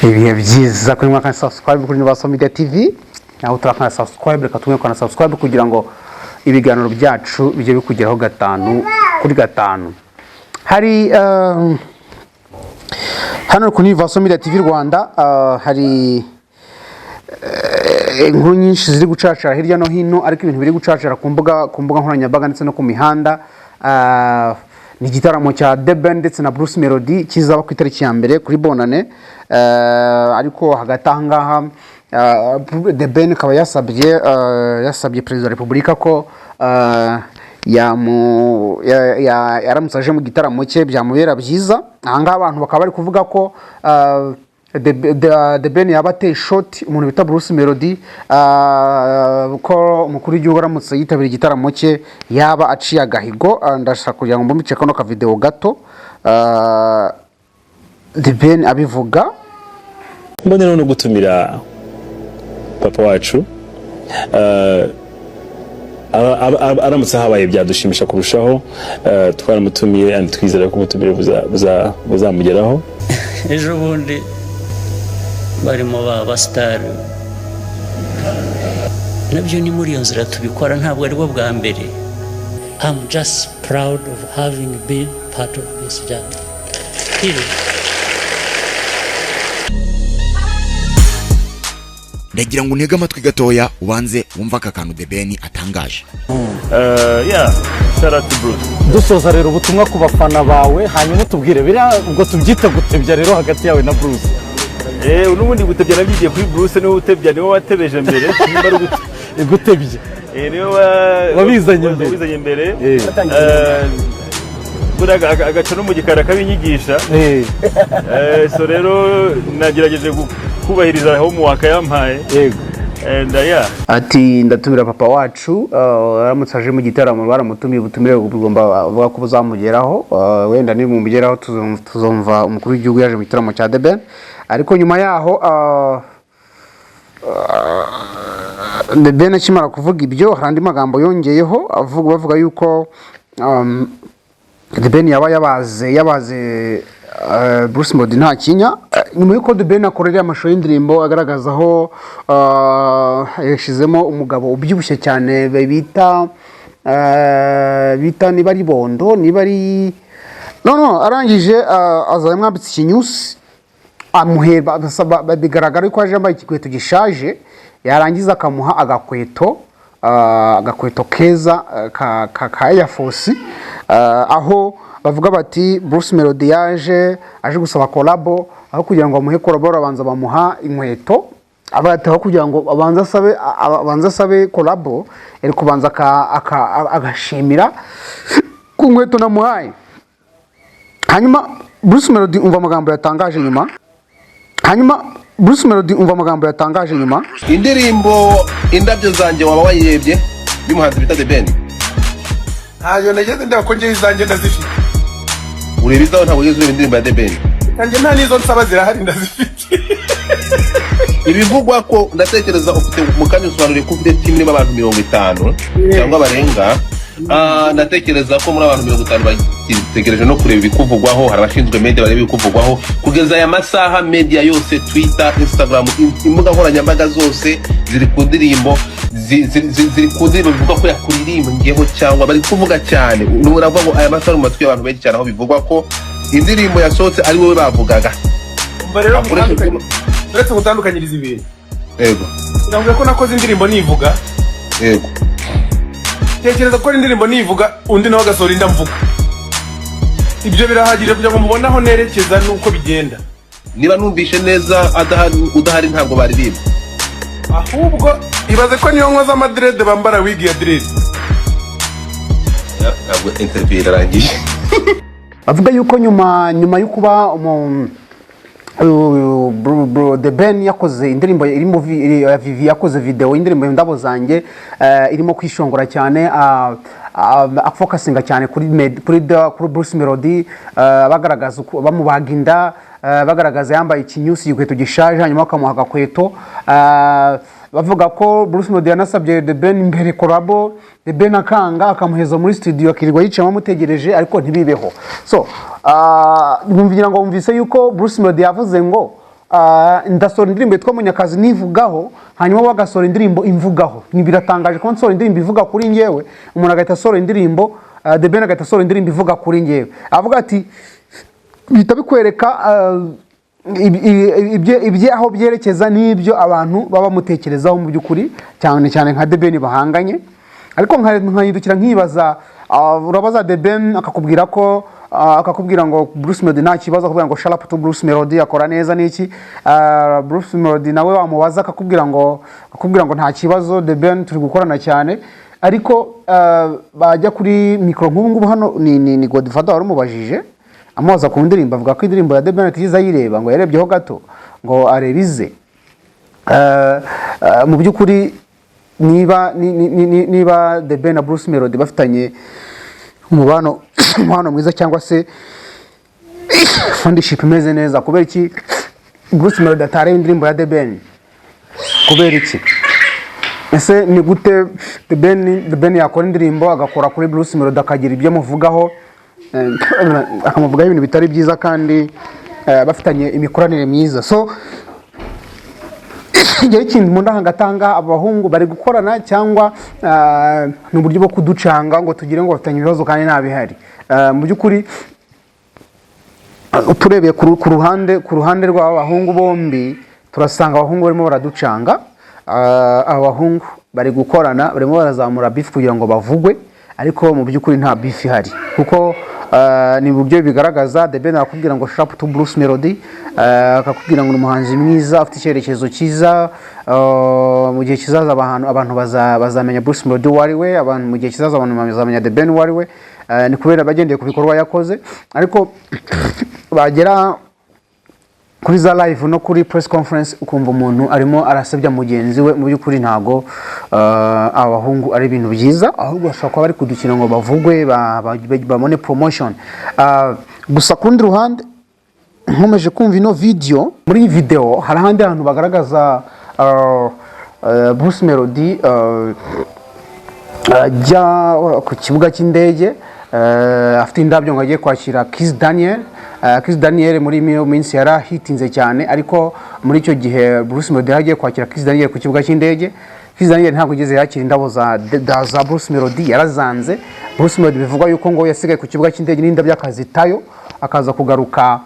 ibihe byiza kuri mwaka subscribe kuri Yasohoye TV naho turakana subscribe reka tumwe kana subscribe kugira ngo ibiganiro byacu bije bikugeraho gatanu kuri gatanu. Hari hano kuri Yasohoye TV Rwanda hari inkuru nyinshi ziri gucacara hirya no hino, ariko ibintu biri gucacara ku mbuga nkoranyambaga ndetse no ku mihanda. Ni Gitaramo cya The Ben ndetse na Bruce Melody kizaba ku itariki ya mbere kuri Bonane, ariko hagati ahangaha The Ben akaba yasabye Perezida wa Repubulika ko yaramutse aje mu gitaramo cye byamubera byiza. Ahangaha abantu bakaba bari kuvuga ko The Ben yabateye shot umuntu bita Bruce Melody, ko umukuru w'igihugu aramutse yitabira igitaramo cye yaba aciye agahigo. Ndashaka kugira ngo mbice kano ka video gato The Ben abivuga. Mbonera no gutumira papa wacu aramutse habaye byadushimisha kurushaho. Twaramutumiye and twizera ko umutumire buzamugeraho. Ejo bundi barimo ba star nabyo ni muri iyo nzira tubikora, ntabwo ari bwo bwa mbere. I'm just proud of having been part of this journey. Ndagira ngo ntege amatwi gatoya ubanze wumva aka kantu The Ben atangaje. Shout out to Bruce. Dusoza rero ubutumwa ku bafana bawe, hanyuma tubwire bira ubwo tubyita gutebya rero hagati yawe na Bruce. Unubundi gutebya nabyigiye kuri Bruce, niwe utebya, niwe watebeje mbere. Nimba ari gutebya niwe wabizanye mbere. Buraga agaca no mu gikara kabinyigisha. So rero nagerageje kubahiriza aho mu wakayampaye. Yego. Ati ndatumira papa wacu aramutse aje mu gitaramo, baramutumiye ubutumire bugomba vuga ko buzamugeraho. Wenda ni mu mugeraho tuzumva umukuru w'igihugu yaje mu gitaramo cya The Ben, ariko nyuma yaho The Ben akimara kuvuga ibyo hari andi magambo yongeyeho bavuga yuko The Ben yaba yabaze Bruce Melody nta kinya. Nyuma yuko The Ben akorera amashusho y'indirimbo agaragaza aho yashizemo umugabo ubyibushye cyane bita niba ari bondo, niba ari arangije azamwambitse ikinyusi amuheba, bigaragara ko aje yambaye ikikweto gishaje, yarangiza akamuha agakweto keza ka Air Force, aho bavuga bati Bruce Melody aje gusaba collabo, aho kugira ngo amuhe collabo abanza bamuha inkweto. Abataho kugira ngo abanza asabe collabo, eri kubanza agashimira ku nkweto namuhaye. Hanyuma Bruce Melody umva amagambo yatangaje nyuma. Indirimbo indabyo zanjye waba wayirebye y'umuhanzi bita The Ben? Ntayo nageze ndakonje izanjye ndazifite. Urebizaho ntabwo ugeze indirimbo ya The Ben? Kanjye nta nizo nsaba zirahari ndazifite. Ibivugwa ko ndatekereza ufite mukanya usobanuriye ko ufite team irimo abantu 50 cyangwa barenga. Ndatekereza ko muri abantu 50 bategereje no kureba ibikuvugwaho. Hari abashinzwe media bareba ibikuvugwaho kugeza aya masaha. Media yose, Twitter, Instagram, imbuga nkoranyambaga zose ziri ku ndirimbo bivuga ko yakuririmbiyeho cyangwa bari kuvuga cyane. Uravuga ngo aya masaha mu matwi y'abantu benshi cyane aho bivugwa ko indirimbo yasohotse ari wowe bavugaga. Rero uretse gutandukanyiriza ibintu. Yego. Ndavuga ko nakoze indirimbo nivuga. Yego. Tekereza ko indirimbo nivuga undi nawe agasohora indamvuga. Ibyo birahagije kugira ngo mubone aho nerekeza nuko bigenda. Niba numvishe neza udahari ntabwo baririmba. Ahubwo ibaze ko niyo nkoza amadrede bambara wig ya dread. Ntabwo interview irarangiye. Bavuga yuko nyuma yo kuba The Ben yakoze indirimbo irimo Vivi yakoze video indirimbo Indabo Zanjye, irimo kwishongora cyane, afocusinga cyane kuri Bruce Melody, bagaragaza bamubaga inda, bagaragaza yambaye ikinyusi igikweto gishaje, hanyuma akamuha agakweto. Bavuga ko Bruce Melody yanasabye The Ben imbere collabo, The Ben akanga akamuheza muri studio akirirwa yicamo mutegereje ariko ntibibeho. So bumvira ngo bumvise yuko Bruce Melody yavuze ngo ndasohora indirimbo yitwa Munyakazi nivugaho hanyuma wagasohora indirimbo imvugaho. Ni biratangaje ko nsohora indirimbo ivuga kuri njyewe umuntu agahita asohora indirimbo The Ben agahita asohora indirimbo ivuga kuri njyewe. Avuga ati bihita bikwereka ibye aho byerekeza n'ibyo abantu baba mutekerezaho mu by'ukuri cyane cyane nka The Ben bahanganye. Ariko nkayidukira nkibaza urabaza The Ben akakubwira ngo Bruce Melody nta kibazo, akubwira ngo sharp to Bruce Melody akora neza n'iki. Bruce Melody nawe wamubaza akakubwira ngo nta kibazo The Ben turi gukorana cyane. Ariko bajya kuri mikoro nk'ubu hano ni Godfather wari umubajije amubaza ku ndirimbo, avuga ko indirimbo ya The Ben atiza yireba ngo yarebyeho gato ngo arebize. Mu by'ukuri niba The Ben na Bruce Melody bafitanye umubano mwiza cyangwa se friendship imeze neza, kubera iki Bruce Melody atareba indirimbo ya The Ben? Kubera iki? Ese ni gute The Ben yakora indirimbo agakora kuri Bruce Melody akagira ibyo muvugaho akamuvugaho ibintu bitari byiza kandi bafitanye imikoranire myiza? So igihe ikintu mu ndangatanga abahungu bari gukorana cyangwa ni uburyo bwo kuducanga ngo tugire ngo bafitanye ibibazo kandi nta bihari? Mu by'ukuri turebeye ku ruhande rw'abahungu bombi turasanga abahungu barimo baraducanga. Abahungu bari gukorana, barimo barazamura beef kugira ngo bavugwe, ariko mu by'ukuri nta beef ihari kuko ni buryo bigaragaza. The Ben akubwira ngo sharp to Bruce Melody, akakubwira ngo umuhanzi mwiza afite icyerekezo cyiza. Mu gihe kizaza abantu bazamenya Bruce Melody wari we, abantu mu gihe kizaza abantu bazamenya The Ben wari we. Ni kubera bagendeye ku bikorwa yakoze, ariko bagera kuri za live no kuri press conference ukumva umuntu arimo arasebya mugenzi we. Mu by'ukuri ntago abahungu ari ibintu byiza, ahubwo bashaka kuba bari kudukina ngo bavugwe babone promotion. Gusa kundi ruhande nkomeje kumva ino video, muri iyi video hari ahandi hantu bagaragaza Bruce Melody ajya ku kibuga cy'indege afite indabyo ngo agiye kwakira Kiss Daniel muri minsi yarahitinze cyane, ariko muri icyo gihe Bruce Melody yagiye kwakira Kiss Daniel ku kibuga cy'indege. Kiss Daniel ntabwo igeze yakira indabo za Bruce Melody, yarazanze. Bruce Melody bivugwa yuko ngo yasigaye ku kibuga cy'indege n'indabyo akazitayo, akaza kugaruka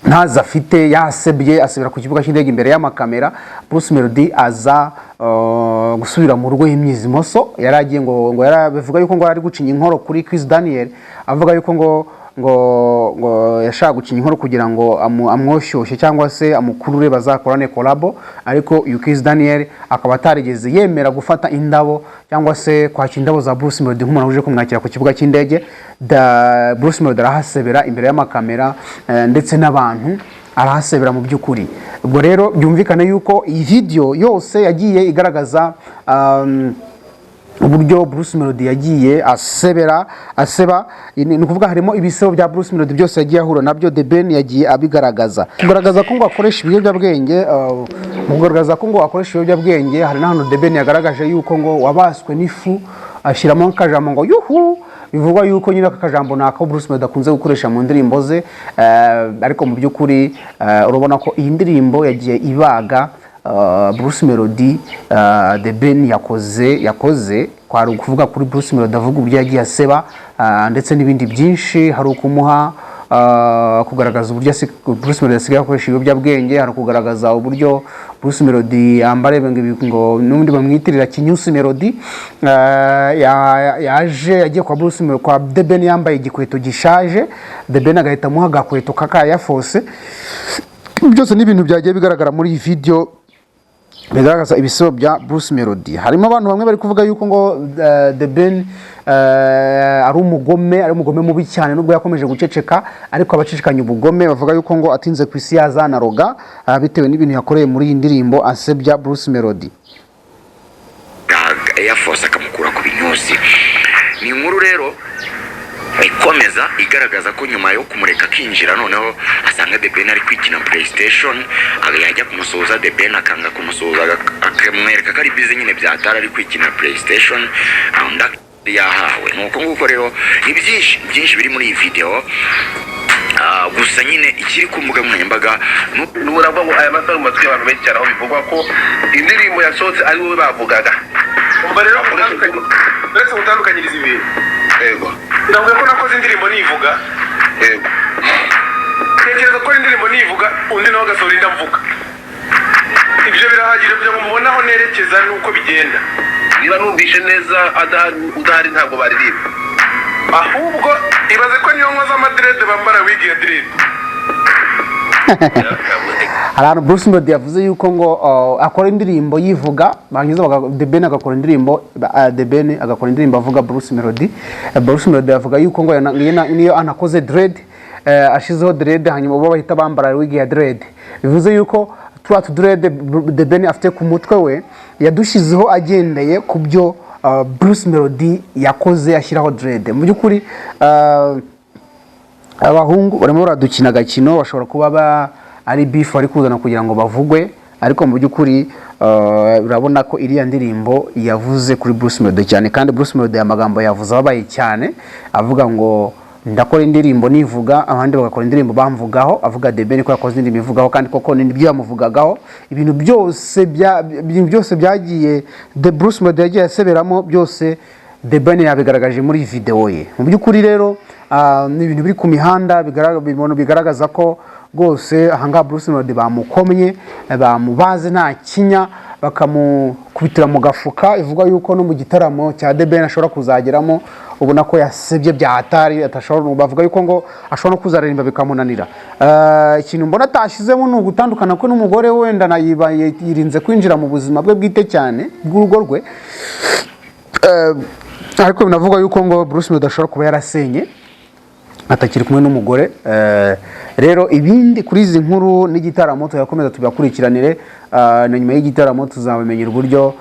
ntaza afite, yasebye asubira ku kibuga cy'indege imbere y'amakamera. Bruce Melody aza gusubira mu rugo y'imyizi moso, yaragiye ngo bivuga yuko ngo ari gucinya inkoro kuri Kiss Daniel, avuga yuko ngo yashaka gucinya inkoro kugira ngo amwoshyushye cyangwa se amukurure bazakorane collabo, ariko Kiss Daniel akaba atarigeze yemera gufata indabo cyangwa se kwakira indabo za Bruce Melody nk'umuntu uje kumwakira ku kibuga cy'indege. Bruce Melody arahasebera imbere y'amakamera ndetse n'abantu arahasebera mu by'ukuri. Ubwo rero byumvikane yuko iyi video yose yagiye igaragaza uburyo Bruce Melody yagiye aseba. Ni ukuvuga harimo ibisebo bya Bruce Melody byose yagiye ahura nabyo. The Ben yagiye abigaragaza, kugaragaza ko ngo akoresha ibiyobyabwenge. Kugaragaza ko ngo akoresha ibiyobyabwenge, hari n'ahantu The Ben yagaragaje yuko ngo wabaswe n'ifu ashyiramo akajambo ngo yuhu, bivugwa yuko nyine aka kajambo nako Bruce Melody akunze gukoresha mu ndirimbo ze. Ariko mu by'ukuri urabona ko iyi ndirimbo yagiye ibaga Bruce Melody. The Ben yakoze kwari ukuvuga kuri Bruce Melody, avuga uburyo yagiye aseba ndetse n'ibindi byinshi. Hari ukumuha kugaragaza uburyo Bruce Melody asigaye akoresha ibiyobyabwenge, hari kugaragaza uburyo Bruce Melody yambare ngo n'undi bamwitirira Kinyusi Melody. Yagiye kwa The Ben yambaye igikweto gishaje, The Ben agahita amuha agakweto kakayafose. Byose ni ibintu byagiye bigaragara muri iyi video bigaragaza ibisebo bya Bruce Melody. Harimo abantu bamwe bari kuvuga yuko ngo The Ben ari umugome mubi cyane, nubwo yakomeje guceceka, ariko abacecekanye ubugome bavuga yuko ngo atinze ku isi yazanaroga bitewe n'ibintu yakoreye muri iyi ndirimbo asebya Bruce Melody. Yafosa akamukura ku binyusi. Ni inkuru rero ikomeza igaragaza ko nyuma yo kumureka kinjira noneho asanga The Ben ari kwikina PlayStation, yajya kumusoza The Ben akanga kumusoza, akamwereka ko ari bize nyine byatara ari kwikina PlayStation yahawe. Nuko nguko rero ni byinshi biri muri iyi video. gusa nyine ikiri ku mbuga nkoranyambaga n'uravuga ngo aya masaha mu matwi y'abantu benshi cyane aho bivugwa ko indirimbo yasohotse ari wowe bavugaga umva rero uretse gutandukanyiriza ibintu yego ndavuga ko nakoze indirimbo nivuga yego tekereza ko indirimbo nivuga undi nawe agasohora indi mvuga ibyo birahagije kugira ngo mubone aho nerekeza n'uko bigenda niba numvishe neza udahari ntabwo baririmba ahubwo ibaze ko niyo nkoza amadirede bambara wigi ya direde hari ahantu Bruce Melody yavuze yuko ngo akora indirimbo yivuga bangiza The Ben agakora indirimbo The Ben agakora indirimbo avuga Bruce Melody yavuga yuko ngo niyo anakoze dread ashizeho dread hanyuma bo bahita bambara wigi ya dread bivuze yuko tuatu dread The Ben afite ku mutwe we yadushizeho agendeye ku byo Bruce Melody yakoze ashyiraho dread mu byukuri abahungu barimo baradukina agakino bashobora kuba ari beef ari kuzana kugira ngo bavugwe ariko mu byukuri urabona ko iriya ndirimbo yavuze kuri Bruce Melody cyane kandi Bruce Melody amagambo yavuze ababaye cyane avuga ngo ndakora indirimbo nivuga abandi bagakora indirimbo bamvugaho avuga The Ben ko yakoze indirimbo ivugaho kandi koko nibyo yamuvugagaho ibintu byose byagiye The Bruce Melody yagiye aseberamo byose The Ben yabigaragaje muri video ye mu byukuri rero ni ibintu biri ku mihanda bigaragaza ko rwose ahanga Bruce Melody bamukomye bamubaze nta kinya bakamukubitira mu gafuka ivuga yuko no mu gitaramo cya The Ben ashobora kuzageramo ubona ko yasebye bya hatari atashobora bavuga yuko ngo ashobora no kuzaririmba bikamunanira ikintu mbona atashizemo ni ugutandukana ko n'umugore wenda yirinze kwinjira mu buzima bwe bwite cyane bw'urugo rwe ariko binavuga yuko ngo Bruce Melody ashobora kuba yarasenye atakiri kumwe n'umugore rero ibindi kuri izi nkuru n'igitaramo tuyakomeza tubakurikiranire na nyuma y'igitaramo tuzabamenyera uburyo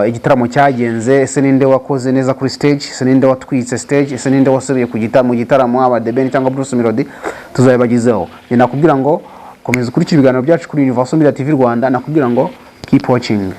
igitaramo cyagenze ese ninde wakoze neza kuri stage ese ninde watwitse stage ese ninde wasubiye mu gitaramo aba The Ben cyangwa Bruce Melody tuzabibagizeho nakubwira ngo komeza ukurikira ibiganiro byacu kuri Universal Media TV Rwanda nakubwira ngo keep watching